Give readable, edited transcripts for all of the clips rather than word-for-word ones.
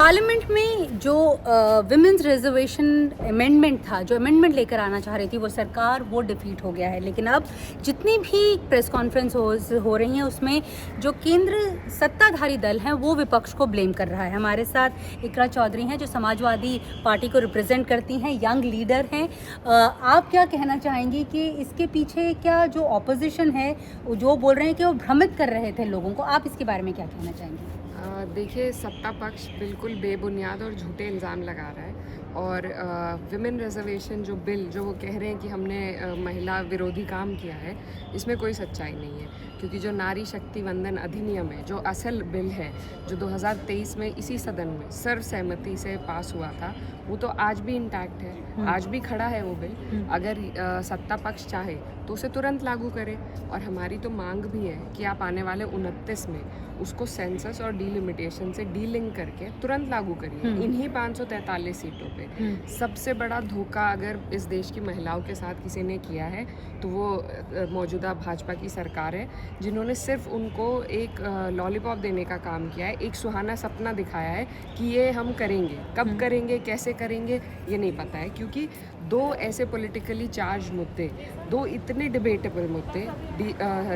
Parliament में जो women's reservation amendment था, जो अमेंडमेंट लेकर आना चाह रही थी वो सरकार, वो डिफीट हो गया है। लेकिन अब जितनी भी प्रेस कॉन्फ्रेंस हो रही हैं उसमें जो केंद्र सत्ताधारी दल हैं वो विपक्ष को ब्लेम कर रहा है। हमारे साथ इकरा चौधरी हैं जो समाजवादी पार्टी को रिप्रेजेंट करती हैं, यंग लीडर हैं। आप क्या कहना चाहेंगी कि इसके पीछे क्या जो ऑपोजिशन है जो बोल रहे हैं कि वो भ्रमित कर रहे थे लोगों को, आप इसके बारे में क्या कहना चाहेंगी? देखिए, सत्ता पक्ष बिल्कुल बेबुनियाद और झूठे इल्ज़ाम लगा रहा है। और विमेन रिजर्वेशन जो बिल जो वो कह रहे हैं कि हमने महिला विरोधी काम किया है, इसमें कोई सच्चाई नहीं है। क्योंकि जो नारी शक्ति वंदन अधिनियम है, जो असल बिल है, जो 2023 में इसी सदन में सर्वसहमति से पास हुआ था, वो तो आज भी इंटैक्ट है, आज भी खड़ा है वो बिल। अगर सत्ता पक्ष चाहे तो उसे तुरंत लागू करे। और हमारी तो मांग भी है कि आप आने वाले 29 में उसको सेंसस और डीलिमिटेशन से डीलिंक करके तुरंत लागू करिए इन्हीं 543 सीटों पे। सबसे बड़ा धोखा अगर इस देश की महिलाओं के साथ किसी ने किया है तो वो मौजूदा भाजपा की सरकार है, जिन्होंने सिर्फ उनको एक लॉलीपॉप देने का काम किया है, एक सुहाना सपना दिखाया है कि ये हम करेंगे। कब करेंगे, कैसे करेंगे, ये नहीं पता है। क्योंकि दो ऐसे पॉलिटिकली चार्ज मुद्दे, दो इतने डिबेटेबल मुद्दे,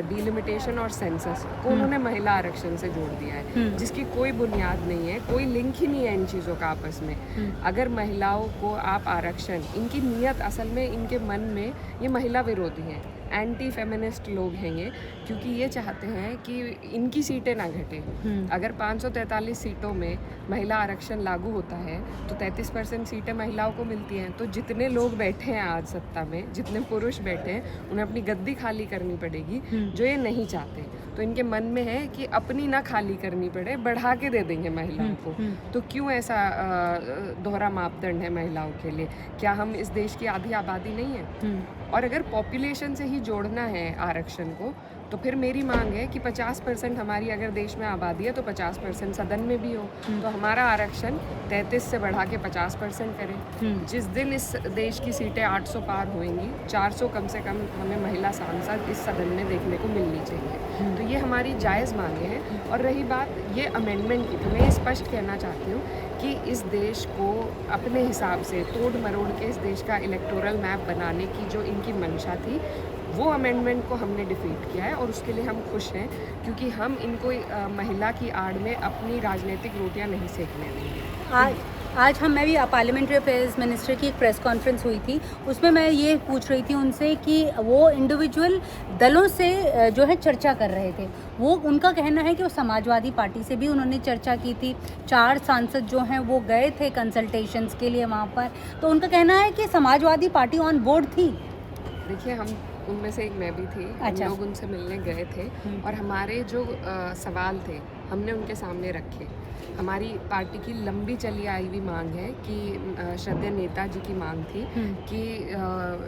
डीलिमिटेशन और सेंसस को उन्होंने महिला आरक्षण से जोड़ दिया है, जिसकी कोई बुनियाद नहीं है, कोई लिंक ही नहीं है इन चीज़ों का आपस में। अगर महिलाओं को आप आरक्षण, इनकी नीयत असल में इनके मन में ये महिला विरोधी हैं, एंटी फेमिनिस्ट लोग हैं ये, क्योंकि ये चाहते हैं कि इनकी सीटें ना घटें। अगर 543 सीटों में महिला आरक्षण लागू होता है तो 33% सीटें महिलाओं को मिलती हैं। तो जितने लोग बैठे हैं आज सत्ता में, जितने पुरुष बैठे हैं, उन्हें अपनी गद्दी खाली करनी पड़ेगी, जो ये नहीं चाहते। तो इनके मन में है कि अपनी ना खाली करनी पड़े, बढ़ा के दे देंगे महिलाओं को। तो क्यों ऐसा दोहरा मापदंड है महिलाओं के लिए? क्या हम इस देश की आधी आबादी नहीं है? और अगर पॉपुलेशन से ही जोड़ना है आरक्षण को, तो फिर मेरी मांग है कि 50% हमारी अगर देश में आबादी है तो 50% सदन में भी हो। तो हमारा आरक्षण 33 से बढ़ा के 50% करें। जिस दिन इस देश की सीटें 800 पार होंगी, 400 कम से कम हमें महिला सांसद इस सदन में देखने को मिलनी चाहिए। तो ये हमारी जायज़ मांगे हैं। और रही बात ये अमेंडमेंट की, तो मैं स्पष्ट कहना चाहती हूँ कि इस देश को अपने हिसाब से तोड़ मरोड़ के इस देश का इलेक्टोरल मैप बनाने की जो इनकी मंशा थी, वो अमेंडमेंट को हमने डिफीट किया है। और उसके लिए हम खुश हैं, क्योंकि हम इनको महिला की आड़ में अपनी राजनीतिक रोटियां नहीं सेकने देंगे। आज मैं भी पार्लियामेंट्री अफेयर्स मिनिस्टर की एक प्रेस कॉन्फ्रेंस हुई थी, उसमें मैं ये पूछ रही थी उनसे कि वो इंडिविजुअल दलों से जो है चर्चा कर रहे थे। वो उनका कहना है कि वो समाजवादी पार्टी से भी उन्होंने चर्चा की थी। 4 सांसद जो हैं वो गए थे कंसल्टेशंस के लिए वहाँ पर, तो उनका कहना है कि समाजवादी पार्टी ऑन बोर्ड थी। देखिए, हम उनमें से एक मैं भी थी। अच्छा। हम लोग उनसे मिलने गए थे और हमारे जो सवाल थे हमने उनके सामने रखे। हमारी पार्टी की लंबी चली आई हुई मांग है कि श्रद्धेय नेताजी की मांग थी कि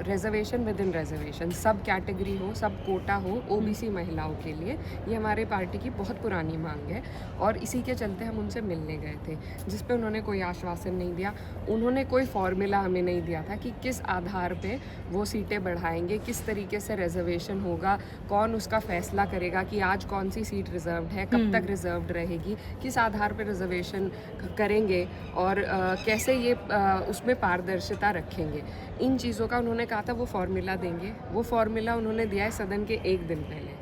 रिजर्वेशन विद इन रिजर्वेशन, सब कैटेगरी हो, सब कोटा हो ओबीसी महिलाओं के लिए। ये हमारे पार्टी की बहुत पुरानी मांग है और इसी के चलते हम उनसे मिलने गए थे, जिस पे उन्होंने कोई आश्वासन नहीं दिया। उन्होंने कोई फॉर्मूला हमें नहीं दिया था कि किस आधार पे वो सीटें बढ़ाएंगे, किस तरीके से रिजर्वेशन होगा, कौन उसका फैसला करेगा कि आज कौन सी सीट रिजर्व्ड है, कब तक रिजर्व्ड रहेगी, किस आधार पर रिजर्वेशन करेंगे और कैसे ये उसमें पारदर्शिता रखेंगे। इन चीज़ों का उन्होंने कहा था वो फॉर्मूला देंगे। वो फॉर्मूला उन्होंने दिया है सदन के एक दिन पहले,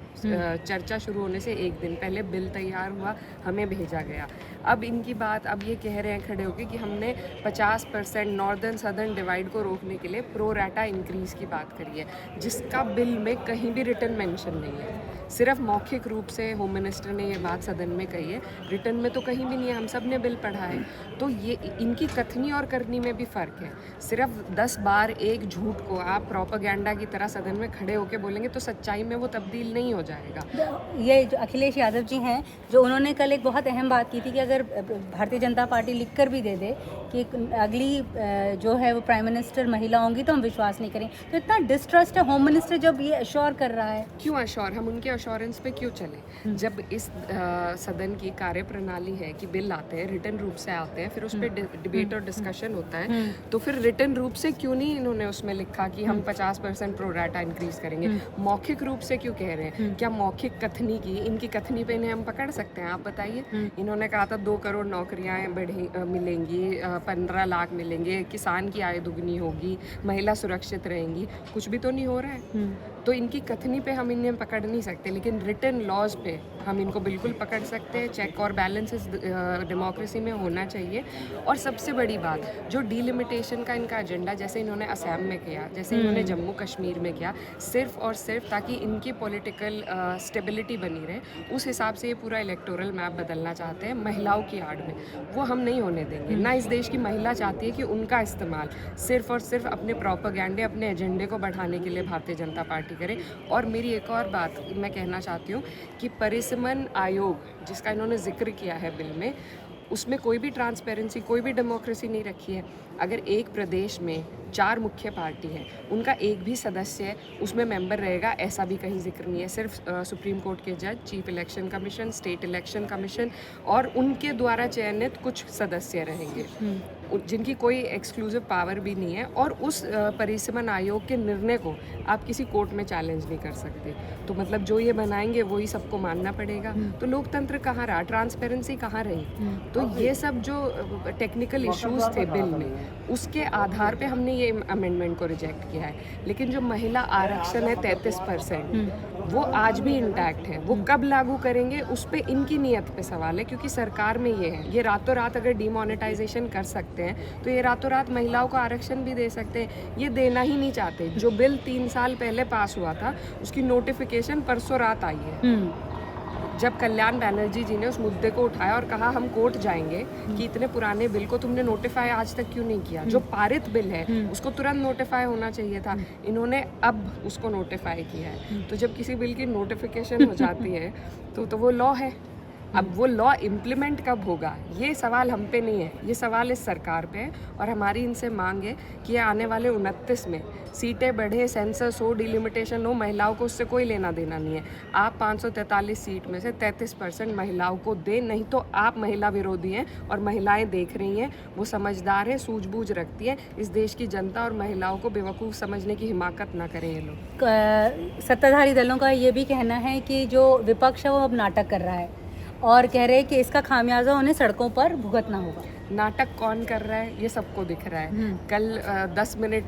चर्चा शुरू होने से एक दिन पहले बिल तैयार हुआ, हमें भेजा गया। अब इनकी बात, अब ये कह रहे हैं खड़े होकर कि हमने 50% नॉर्दर्न सदर्न डिवाइड को रोकने के लिए प्रो राटा इंक्रीज़ की बात करी है, जिसका बिल में कहीं भी रिटर्न मेंशन नहीं है। सिर्फ मौखिक रूप से होम मिनिस्टर ने ये बात सदन में कही है, रिटर्न में तो कहीं भी नहीं है। हम सब ने बिल पढ़ा है। तो ये इनकी कथनी और करनी में भी फ़र्क है। सिर्फ 10 बार एक झूठ को आप प्रोपेगेंडा की तरह सदन में खड़े होकर बोलेंगे तो सच्चाई में वो तब्दील नहीं हो जाएगा। ये जो अखिलेश यादव जी हैं, जो उन्होंने कल एक बहुत अहम बात की थी कि अगर भारतीय जनता पार्टी लिख कर भी दे दे कि अगली जो है वो प्राइम मिनिस्टर महिला होंगी तो हम विश्वास नहीं करें, तो इतना डिस्ट्रस्ट है होम मिनिस्टर जब ये अश्योर कर रहा है। क्यों अश्योर? हम उनके अश्योरेंस पे क्यों चले? जब इस सदन की कार्यप्रणाली है कि बिल आते हैं, रिटर्न रूप से आते हैं, फिर उस पर डिबेट और डिस्कशन होता है, तो फिर रिटर्न रूप से क्यों नहीं इन्होंने उसमें लिखा कि हम 50% प्रो राटा इंक्रीज करेंगे? मौखिक रूप से क्यों कह रहे हैं? क्या मौखिक कथनी की, इनकी कथनी पे इन्हें हम पकड़ सकते हैं? आप बताइए। इन्होंने कहा था 2 करोड़ नौकरियाँ मिलेंगी, 15 लाख मिलेंगे, किसान की आय दुगनी होगी, महिला सुरक्षित रहेंगी। कुछ भी तो नहीं हो रहा है। तो इनकी कथनी पे हम इन्हें पकड़ नहीं सकते, लेकिन रिटन लॉज पे हम इनको बिल्कुल पकड़ सकते हैं। चेक और बैलेंसेस डेमोक्रेसी में होना चाहिए। और सबसे बड़ी बात, जो डिलिमिटेशन का इनका एजेंडा, जैसे इन्होंने असम में किया, जैसे इन्होंने जम्मू कश्मीर में किया, सिर्फ और सिर्फ ताकि इनकी पॉलिटिकल स्टेबिलिटी बनी रहे, उस हिसाब से ये पूरा इलेक्टोरल मैप बदलना चाहते हैं महिलाओं की आड़ में। वो हम नहीं होने देंगे। ना इस देश की महिला चाहती है कि उनका इस्तेमाल सिर्फ और सिर्फ अपने प्रोपेगेंडे, अपने एजेंडे को बढ़ाने के लिए भारतीय जनता पार्टी करे। और मेरी एक और बात मैं कहना चाहती हूँ कि परिसीमन आयोग जिसका इन्होंने जिक्र किया है बिल में, उसमें कोई भी ट्रांसपेरेंसी, कोई भी डेमोक्रेसी नहीं रखी है। अगर एक प्रदेश में 4 मुख्य पार्टी है, उनका एक भी सदस्य उसमें मेंबर रहेगा, ऐसा भी कहीं जिक्र नहीं है। सिर्फ सुप्रीम कोर्ट के जज, chief election commission, state election commission और उनके द्वारा चयनित कुछ सदस्य रहेंगे, जिनकी कोई एक्सक्लूसिव पावर भी नहीं है। और उस परिसीमन आयोग के निर्णय को आप किसी कोर्ट में चैलेंज नहीं कर सकते। तो मतलब जो ये बनाएंगे वही सबको मानना पड़ेगा। तो लोकतंत्र कहाँ रहा, ट्रांसपेरेंसी कहाँ रही? तो ये सब जो टेक्निकल इश्यूज थे बिल में, उसके आधार पे हमने ये अमेंडमेंट को रिजेक्ट किया है। लेकिन जो महिला आरक्षण है 33%, वो आज भी इंटैक्ट है। वो कब लागू करेंगे उस पे इनकी नीयत पे सवाल है, क्योंकि सरकार में ये है, ये रातों रात अगर डिमोनेटाइजेशन कर सकते हैं तो ये रातों रात महिलाओं को आरक्षण भी दे सकते हैं। ये देना ही नहीं चाहते। जो बिल 3 साल पहले पास हुआ था, उसकी नोटिफिकेशन परसों रात आई है। जब कल्याण बैनर्जी जी ने उस मुद्दे को उठाया और कहा हम कोर्ट जाएंगे कि इतने पुराने बिल को तुमने नोटिफाई आज तक क्यों नहीं किया? जो पारित बिल है उसको तुरंत नोटिफाई होना चाहिए था। इन्होंने अब उसको नोटिफाई किया है। तो जब किसी बिल की नोटिफिकेशन हो जाती है तो वो लॉ है। अब वो लॉ इम्प्लीमेंट कब होगा, ये सवाल हम पे नहीं है, ये सवाल इस सरकार पे है। और हमारी इनसे मांग है कि आने वाले 29 में सीटें बढ़े, सेंसस हो, डिलिमिटेशन हो, महिलाओं को उससे कोई लेना देना नहीं है। आप 543 सीट में से 33% महिलाओं को दें, नहीं तो आप महिला विरोधी हैं। और महिलाएं देख रही हैं, वो समझदार है, सूझबूझ रखती है। इस देश की जनता और महिलाओं को बेवकूफ़ समझने की हिमाकत ना करें ये लोग। सत्ताधारी दलों का ये भी कहना है कि जो विपक्ष है वो अब नाटक कर रहा है और कह रहे हैं कि इसका खामियाजा उन्हें सड़कों पर भुगतना होगा। नाटक कौन कर रहा है ये सबको दिख रहा है। कल 10 मिनट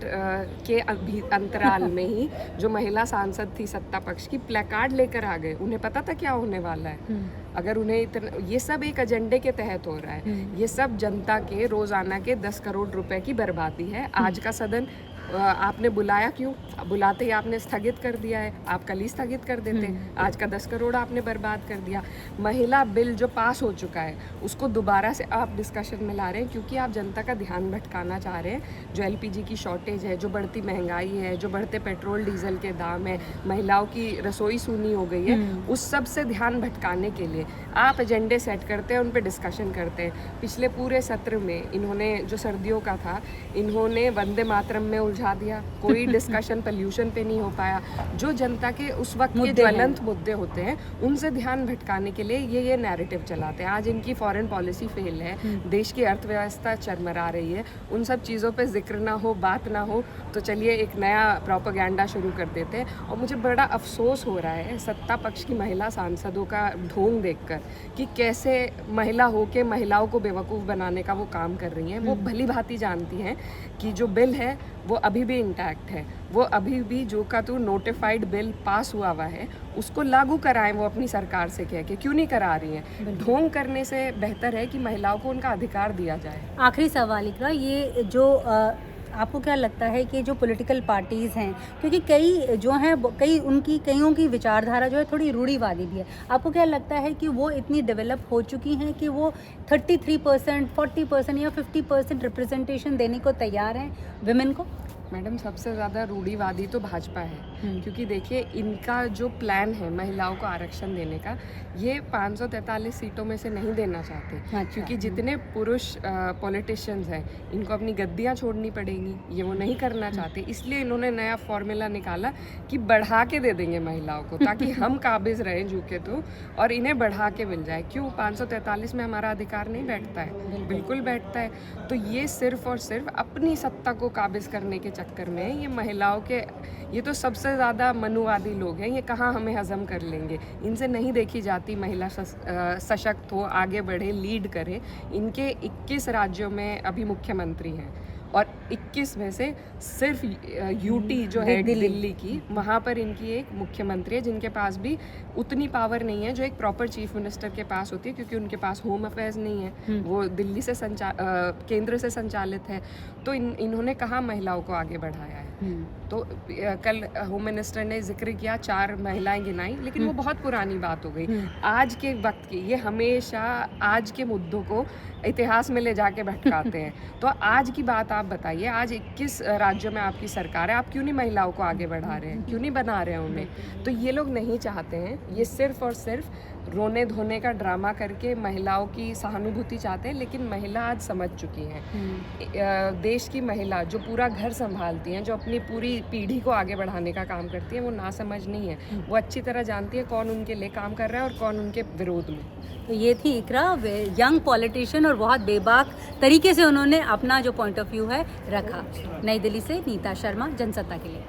के अंतराल में ही जो महिला सांसद थी सत्ता पक्ष की, प्लेकार्ड लेकर आ गए। उन्हें पता था क्या होने वाला है। अगर उन्हें इतना, ये सब एक एजेंडे के तहत हो रहा है। ये सब जनता के रोजाना के 10 करोड़ रुपए की बर्बादी है। आज का सदन आपने बुलाया क्यों? बुलाते ही आपने स्थगित कर दिया है। आप कल ही स्थगित कर देते। आज का 10 करोड़ आपने बर्बाद कर दिया। महिला बिल जो पास हो चुका है उसको दोबारा से आप डिस्कशन में ला रहे हैं, क्योंकि आप जनता का ध्यान भटकाना चाह रहे हैं। जो LPG की शॉर्टेज है, जो बढ़ती महंगाई है, जो बढ़ते पेट्रोल डीजल के दाम है, महिलाओं की रसोई सूनी हो गई है, उस सब से ध्यान भटकाने के लिए आप एजेंडे सेट करते हैं, उन पर डिस्कशन करते हैं। पिछले पूरे सत्र में इन्होंने जो सर्दियों का था, इन्होंने वंदे मातरम में उलझा दिया। कोई डिस्कशन पोल्यूशन पे नहीं हो पाया। जो जनता के उस वक्त के ज्वलंत मुद्दे होते हैं उनसे ध्यान भटकाने के लिए ये नैरेटिव चलाते हैं। आज इनकी फॉरेन पॉलिसी फेल है, देश की अर्थव्यवस्था चरमरा रही है। उन सब चीज़ों पे जिक्र ना हो, बात ना हो, तो चलिए एक नया प्रोपेगेंडा शुरू कर देते हैं। और मुझे बड़ा अफसोस हो रहा है सत्ता पक्ष की महिला सांसदों का ढोंग देखकर कि कैसे महिला होके महिलाओं को बेवकूफ़ बनाने का वो काम कर रही हैं। वो भली भांति जानती हैं कि जो बिल है वो अभी भी इंटैक्ट है। वो अभी भी जो का तो नोटिफाइड बिल पास हुआ है उसको लागू कराएं। वो अपनी सरकार से कह के क्यों नहीं करा रही हैं? ढोंग करने से बेहतर है कि महिलाओं को उनका अधिकार दिया जाए। आखिरी सवाल इकरा, ये जो आपको क्या लगता है कि जो पॉलिटिकल पार्टीज़ हैं, क्योंकि कई जो हैं कईयों की विचारधारा जो है थोड़ी रूढ़िवादी भी है, आपको क्या लगता है कि वो इतनी डेवलप हो चुकी हैं कि वो 33%, 40% या 50% रिप्रेजेंटेशन देने को तैयार हैं विमेन को? मैडम, सबसे ज़्यादा रूढ़िवादी तो भाजपा है। क्योंकि देखिए इनका जो प्लान है महिलाओं को आरक्षण देने का, ये 543 सीटों में से नहीं देना चाहते। अच्छा। क्योंकि जितने पुरुष पॉलिटिशियंस हैं इनको अपनी गद्दियाँ छोड़नी पड़ेंगी, ये वो नहीं करना चाहते। इसलिए इन्होंने नया फॉर्मूला निकाला कि बढ़ा के दे देंगे महिलाओं को, ताकि हम काबिज रहें झुके तो, और इन्हें बढ़ा के मिल जाए। क्यों? 543 में हमारा अधिकार नहीं बैठता है? बिल्कुल बैठता है। तो ये सिर्फ और सिर्फ अपनी सत्ता को काबिज करने के चक्कर में ये महिलाओं के, ये तो सबसे से ज़्यादा मनुवादी लोग हैं, ये कहाँ हमें हज़म कर लेंगे। इनसे नहीं देखी जाती महिला सशक्त हो, आगे बढ़े, लीड करे। इनके 21 राज्यों में अभी मुख्यमंत्री हैं और 21 में से सिर्फ यूटी जो है दिल्ली की, वहाँ पर इनकी एक मुख्यमंत्री है जिनके पास भी उतनी पावर नहीं है जो एक प्रॉपर चीफ मिनिस्टर के पास होती है, क्योंकि उनके पास होम अफेयर्स नहीं है, वो दिल्ली से केंद्र से संचालित है। तो इन्होंने कहाँ महिलाओं को आगे बढ़ाया है। तो कल होम मिनिस्टर ने जिक्र किया 4 महिलाएं गिनाई, लेकिन वो बहुत पुरानी बात हो गई। आज के वक्त की, ये हमेशा आज के मुद्दों को इतिहास में ले जाके भटकाते हैं। तो आज की बात आप बताइए, आज 21 राज्यों में आपकी सरकार है, आप क्यों नहीं महिलाओं को आगे बढ़ा रहे हैं, क्यों नहीं बना रहे हैं उन्हें? तो ये लोग नहीं चाहते हैं, ये सिर्फ और सिर्फ रोने धोने का ड्रामा करके महिलाओं की सहानुभूति चाहते हैं। लेकिन महिला आज समझ चुकी हैं, देश की महिला जो पूरा घर संभालती हैं, जो अपनी पूरी पीढ़ी को आगे बढ़ाने का काम करती है, वो ना समझ नहीं है। वो अच्छी तरह जानती है कौन उनके लिए काम कर रहा है और कौन उनके विरोध में। तो ये थी इकरा, यंग पॉलिटिशियन, और बहुत बेबाक तरीके से उन्होंने अपना जो पॉइंट ऑफ व्यू है रखा। नई दिल्ली से नीता शर्मा, जनसत्ता के लिए।